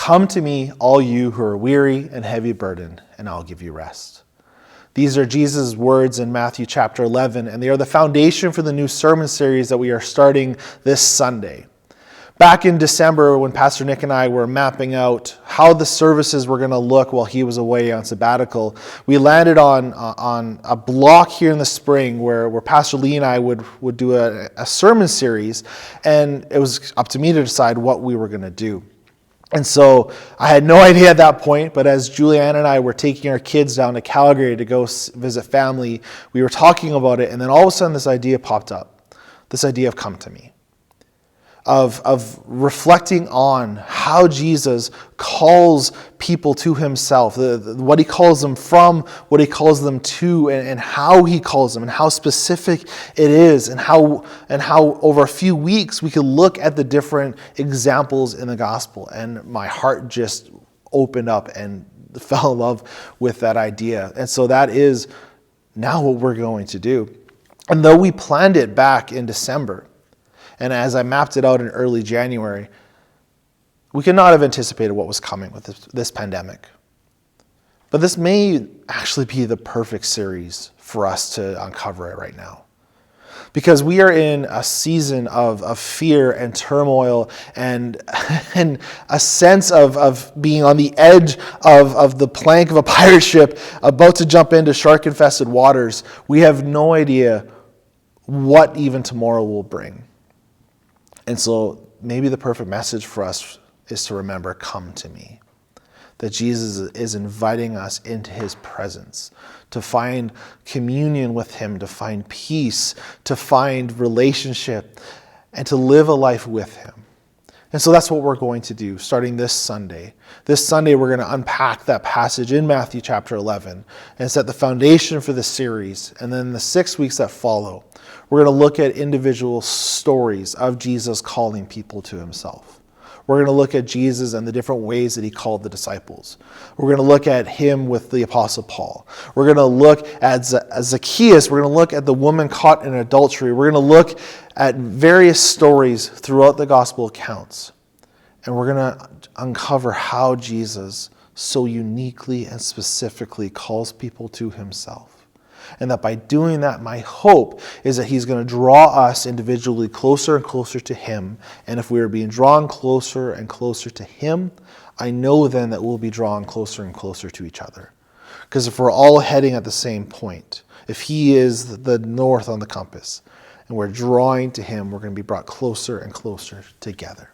Come to me, all you who are weary and heavy burdened, and I'll give you rest. These are Jesus' words in Matthew chapter 11, and they are the foundation for the new sermon series that we are starting this Sunday. Back in December, when Pastor Nick and I were mapping out how the services were going to look while he was away on sabbatical, we landed on a block here in the spring where Pastor Lee and I would do a sermon series, and it was up to me to decide what we were going to do. And so I had no idea at that point, but as Julianne and I were taking our kids down to Calgary to go visit family, we were talking about it, and then all of a sudden this idea popped up, this idea of come to me. Of reflecting on how Jesus calls people to himself, what he calls them from, what he calls them to, and how he calls them, and how specific it is, and how over a few weeks we could look at the different examples in the gospel. And my heart just opened up and fell in love with that idea. And so that is now what we're going to do. And though we planned it back in December, and as I mapped it out in early January, we could not have anticipated what was coming with this pandemic. But this may actually be the perfect series for us to uncover it right now. Because we are in a season of fear and turmoil and a sense of being on the edge of the plank of a pirate ship about to jump into shark-infested waters. We have no idea what even tomorrow will bring. And so maybe the perfect message for us is to remember, come to me. That Jesus is inviting us into his presence, to find communion with him, to find peace, to find relationship, and to live a life with him. And so that's what we're going to do starting this Sunday. This Sunday we're going to unpack that passage in Matthew chapter 11 and set the foundation for the series. And then the 6 weeks that follow, we're going to look at individual stories of Jesus calling people to himself. We're going to look at Jesus and the different ways that he called the disciples. We're going to look at him with the Apostle Paul. We're going to look at Zacchaeus. We're going to look at the woman caught in adultery. We're going to look at various stories throughout the gospel accounts. And we're going to uncover how Jesus so uniquely and specifically calls people to himself. And that by doing that, my hope is that he's going to draw us individually closer and closer to him. And if we are being drawn closer and closer to him, I know then that we'll be drawn closer and closer to each other. Because if we're all heading at the same point, if he is the north on the compass, and we're drawing to him, we're going to be brought closer and closer together.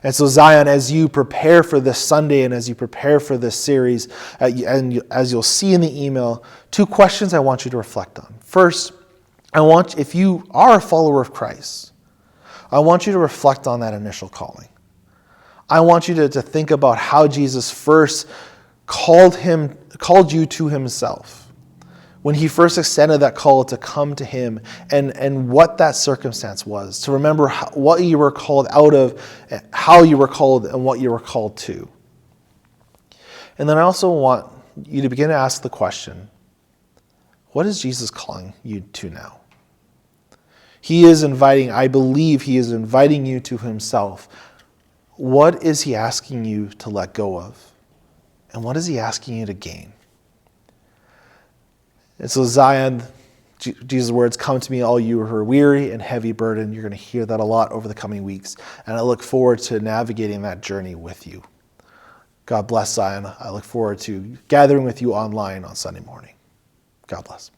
And so Zion, as you prepare for this Sunday and as you prepare for this series, and as you'll see in the email, 2 questions I want you to reflect on. First, if you are a follower of Christ, I want you to reflect on that initial calling. I want you to think about how Jesus first called you to himself. When he first extended that call to come to him and what that circumstance was, to remember what you were called out of, how you were called, and what you were called to. And then I also want you to begin to ask the question, what is Jesus calling you to now? I believe he is inviting you to himself. What is he asking you to let go of? And what is he asking you to gain? And so Zion, Jesus' words, come to me all you who are weary and heavy burdened. You're going to hear that a lot over the coming weeks. And I look forward to navigating that journey with you. God bless, Zion. I look forward to gathering with you online on Sunday morning. God bless.